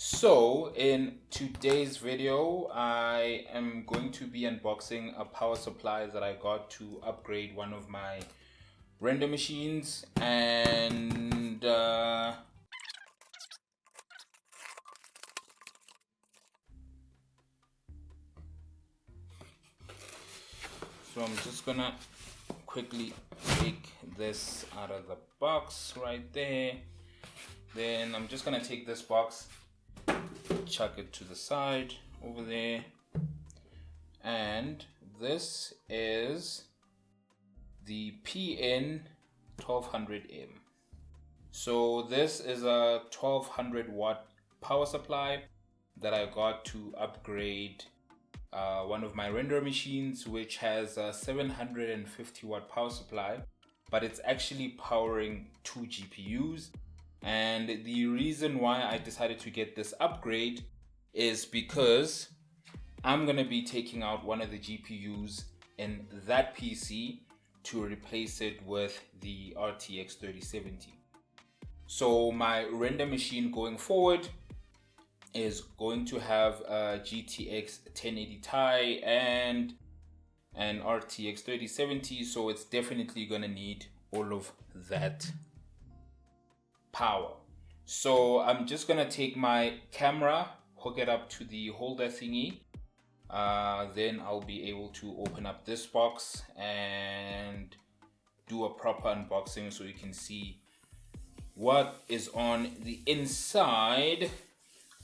So in today's video, I am going to be unboxing a power supply that I got to upgrade one of my render machines, and so I'm just gonna quickly take this out of the box right there. Then I'm just gonna take this box, chuck it to the side over there, and this is the PN1200M. So this is a 1200 watt power supply that I got to upgrade one of my render machines, which has a 750 watt power supply, but it's actually powering 2 GPUs. And the reason why I decided to get this upgrade is because I'm going to be taking out one of the GPUs in that PC to replace it with the RTX 3070. So my render machine going forward is going to have a GTX 1080 Ti and an RTX 3070, so it's definitely going to need all of that power. So I'm just gonna take my camera, hook it up to the holder thingy, then I'll be able to open up this box and do a proper unboxing so you can see what is on the inside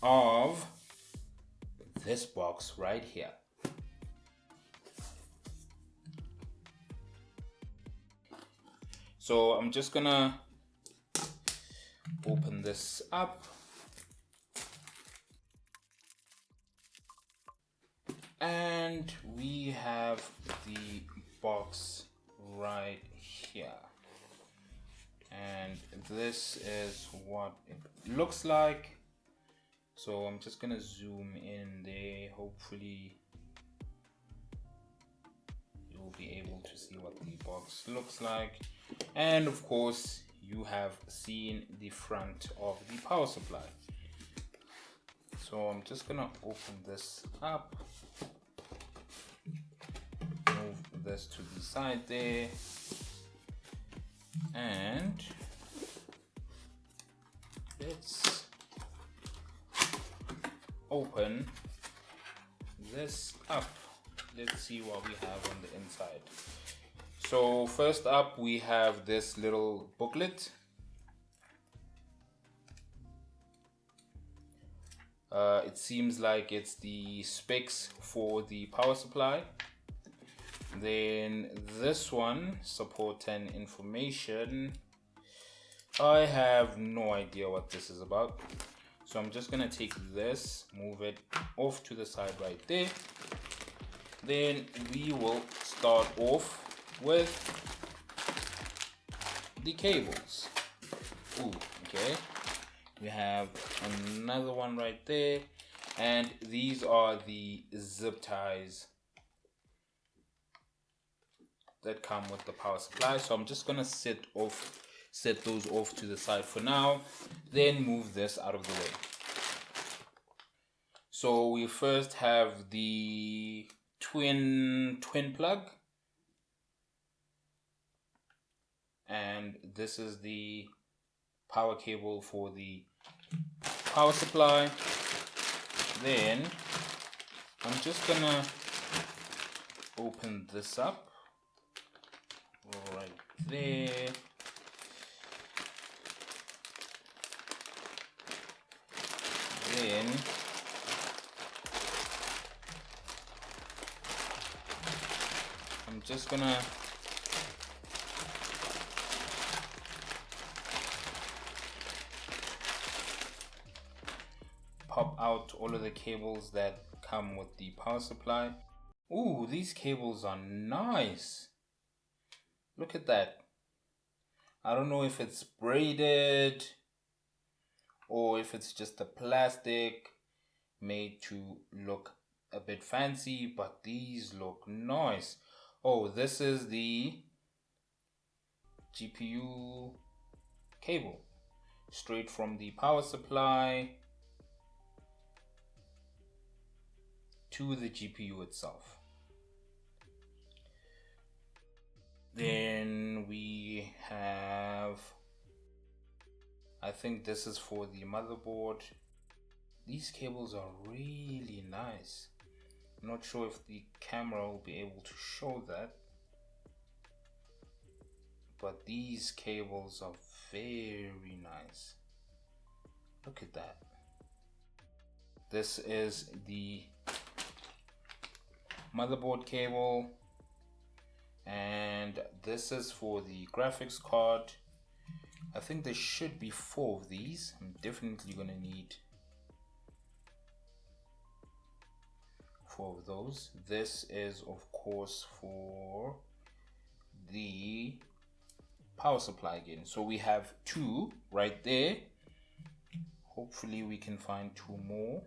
of this box right here. So I'm just gonna open this up, and we have the box right here, and this is what it looks like. So I'm just gonna zoom in there. Hopefully you'll be able to see what the box looks like, and of course you have seen the front of the power supply. So I'm just gonna open this up, move this to the side there, and let's open this up. Let's see what we have on the inside. So first up, we have this little booklet. It seems like it's the specs for the power supply. Then this one, support and information. I have no idea what this is about. So I'm just gonna take this, move it off to the side right there. Then we will start off with the cables. Ooh, okay. We have another one right there, and these are the zip ties that come with the power supply. So I'm just gonna set those off to the side for now, then move this out of the way. So we first have the twin plug, and this is the power cable for the power supply. Then I'm just gonna open this up right there. Then I'm just gonna pop out all of the cables that come with the power supply. Ooh, these cables are nice. Look at that. I don't know if it's braided or if it's just a plastic made to look a bit fancy, but these look nice. Oh, this is the GPU cable straight from the power supply to the GPU itself. Then we have, I think this is for the motherboard. These cables are really nice. I'm not sure if the camera will be able to show that, but these cables are very nice. Look at that. This is the motherboard cable, and this is for the graphics card. I think there should be 4 of these. I'm definitely gonna need 4 of those. This is of course for the power supply again. So we have 2 right there. Hopefully we can find 2 more.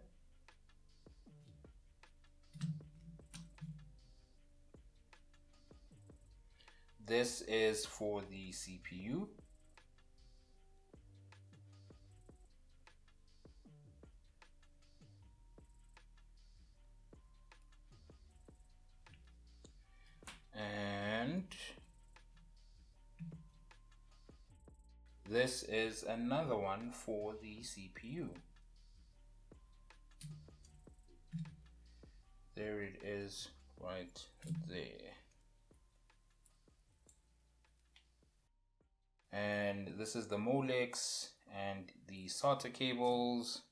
This is for the CPU. And this is another one for the CPU. There it is right there. And this is the Molex and the SATA cables.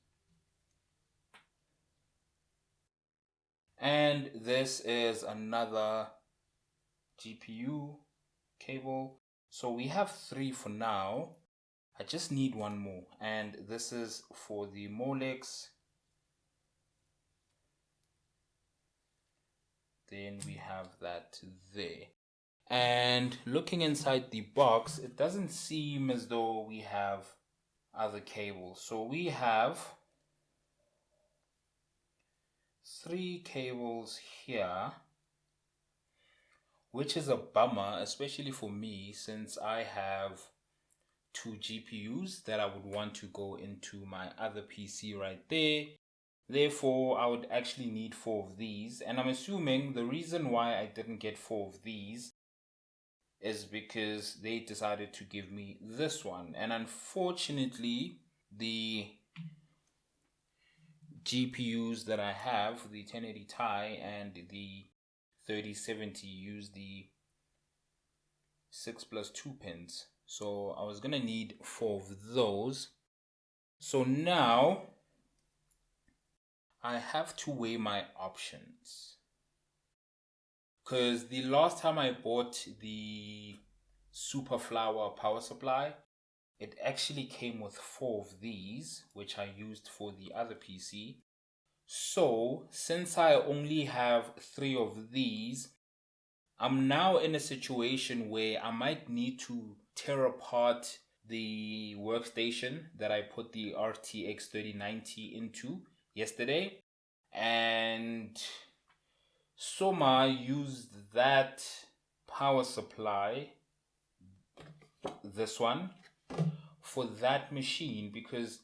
And this is another GPU cable. So we have 3 for now. I just need 1 more, and this is for the Molex. Then we have that there. And looking inside the box, it doesn't seem as though we have other cables. So we have 3 cables here, which is a bummer, especially for me, since I have 2 GPUs that I would want to go into my other PC right there. Therefore, I would actually need 4 of these. And I'm assuming the reason why I didn't get 4 of these is because they decided to give me this one. And unfortunately, the GPUs that I have, the 1080 Ti and the 3070, use the 6+2 pins. So I was gonna need 4 of those. So now I have to weigh my options, because the last time I bought the Superflower power supply, it actually came with 4 of these, which I used for the other PC. So since I only have 3 of these, I'm now in a situation where I might need to tear apart the workstation that I put the RTX 3090 into yesterday, and Soma used that power supply, this one, for that machine because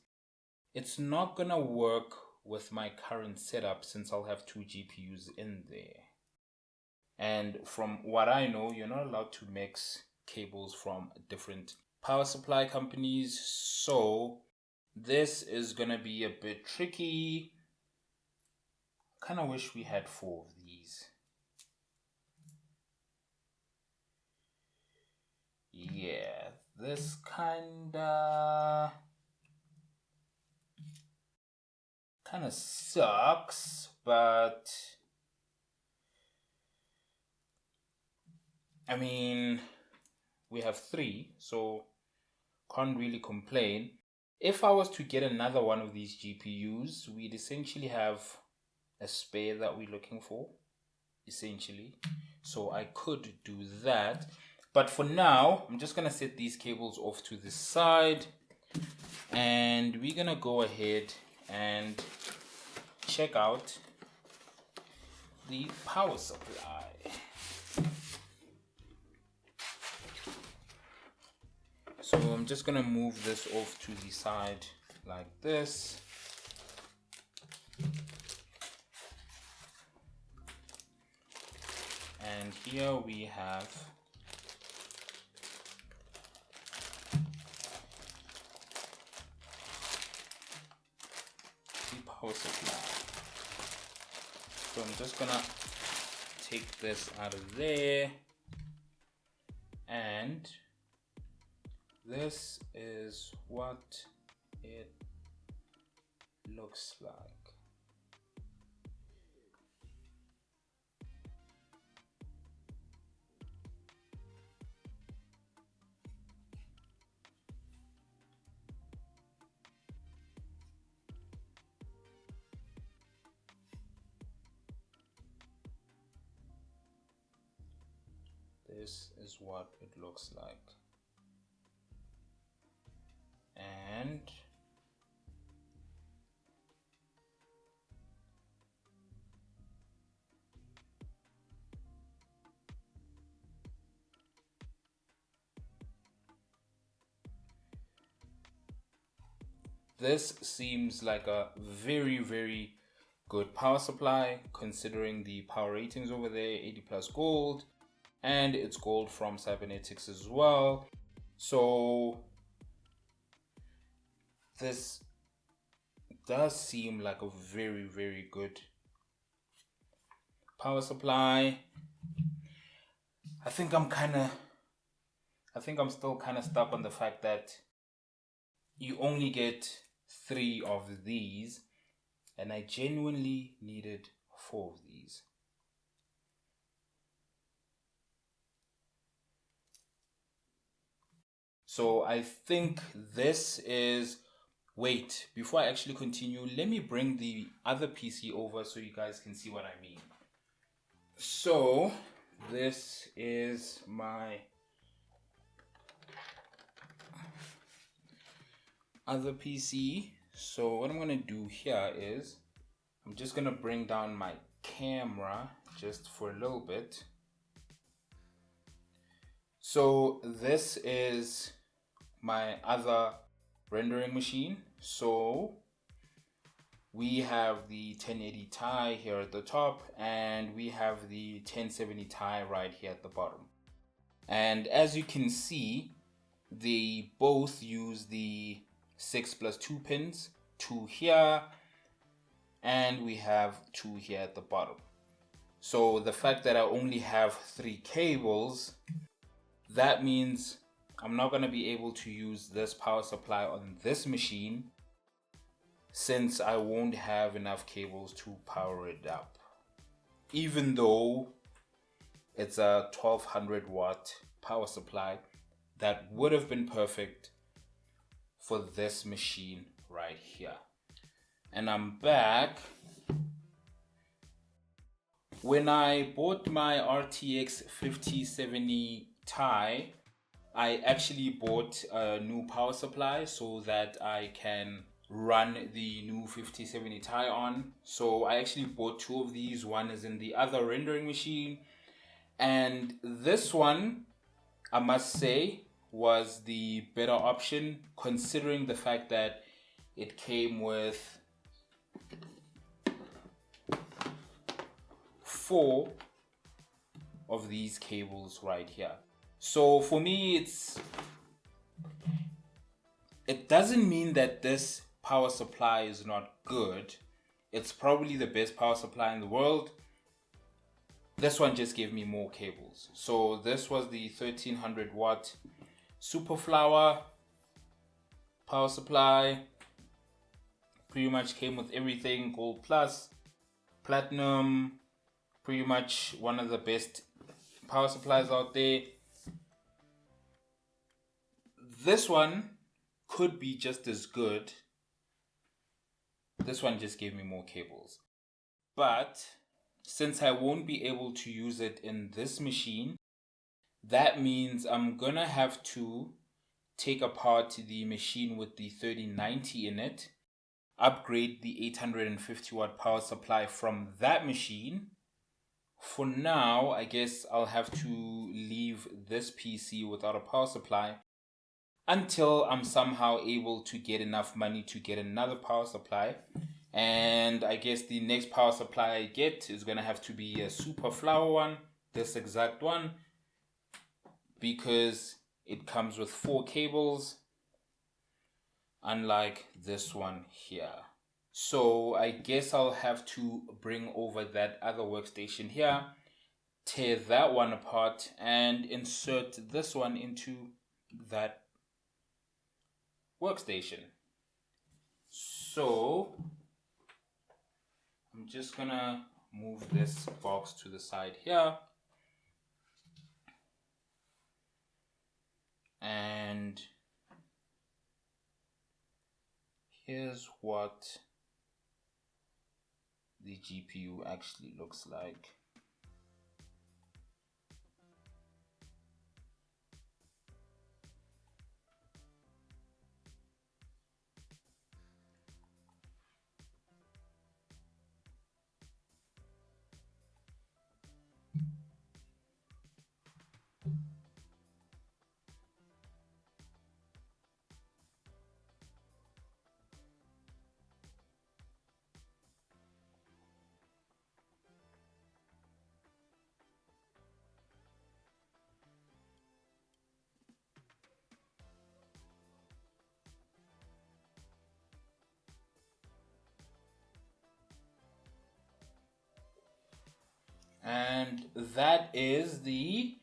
it's not gonna work with my current setup since I'll have 2 GPUs in there. And from what I know, you're not allowed to mix cables from different power supply companies, so this is gonna be a bit tricky. Kind of wish we had 4 of these. Yeah, this kinda sucks, but I mean, we have 3, so can't really complain. If I was to get another one of these GPUs, we'd essentially have a spare that we're looking for, essentially. So I could do that. But for now, I'm just going to set these cables off to the side. And we're going to go ahead and check out the power supply. So I'm just going to move this off to the side like this. And here we have the power supply. So I'm just gonna take this out of there, and this is what it looks like. This is what it looks like. And this seems like a very good power supply, considering the power ratings over there, 80 plus gold, and it's gold from cybernetics as well. So this does seem like a very good power supply. I think I'm still kind of stuck on the fact that you only get 3 of these, and I genuinely needed 4 of these. So I think this is, wait, before I actually continue, let me bring the other PC over so you guys can see what I mean. So this is my other PC. So what I'm gonna do here is I'm just gonna bring down my camera just for a little bit. So this is my other rendering machine. So we have the 1080 Ti here at the top, and we have the 1070 Ti right here at the bottom. And as you can see, they both use the 6+2 pins, 2 here, and we have 2 here at the bottom. So the fact that I only have 3 cables, that means I'm not going to be able to use this power supply on this machine, since I won't have enough cables to power it up. Even though it's a 1200 watt power supply, that would have been perfect for this machine right here. And I'm back. When I bought my RTX 5070 Ti, I actually bought a new power supply so that I can run the new 5070 Ti on. So I actually bought 2 of these. One is in the other rendering machine, and this one, I must say, was the better option, considering the fact that it came with 4 of these cables right here. So for me, it doesn't mean that this power supply is not good. It's probably the best power supply in the world. This one just gave me more cables. So this was the 1300 watt Superflower power supply. Pretty much came with everything, gold plus, platinum, pretty much one of the best power supplies out there. This one could be just as good. This one just gave me more cables. But since I won't be able to use it in this machine, that means I'm gonna have to take apart the machine with the 3090 in it, upgrade the 850 watt power supply from that machine. For now, I guess I'll have to leave this PC without a power supply until I'm somehow able to get enough money to get another power supply. And I guess the next power supply I get is gonna have to be a Superflower one. this exact one because it comes with 4 cables, unlike this one here. So I guess I'll have to bring over that other workstation here, tear that one apart, and insert this one into that workstation. So I'm just gonna move this box to the side here, and here's what the GPU actually looks like. And that is the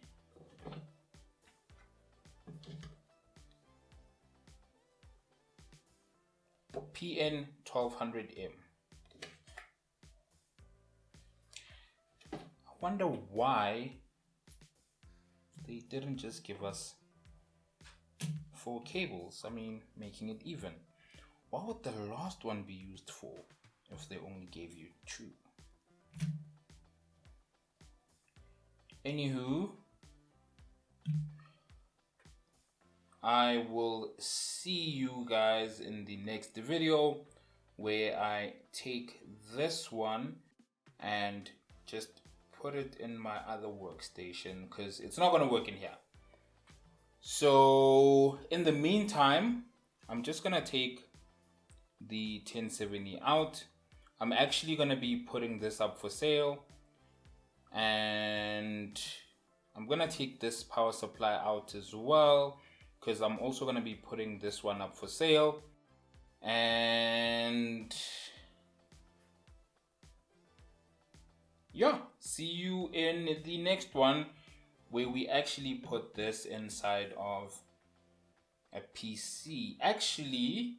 PN1200M. I wonder why they didn't just give us 4 cables. I mean, making it even. What would the last one be used for if they only gave you 2? Anywho, I will see you guys in the next video where I take this one and just put it in my other workstation because it's not going to work in here. So in the meantime, I'm just going to take the 1070 out. I'm actually going to be putting this up for sale, and I'm going to take this power supply out as well because I'm also going to be putting this one up for sale. And yeah, see you in the next one where we actually put this inside of a PC. Actually,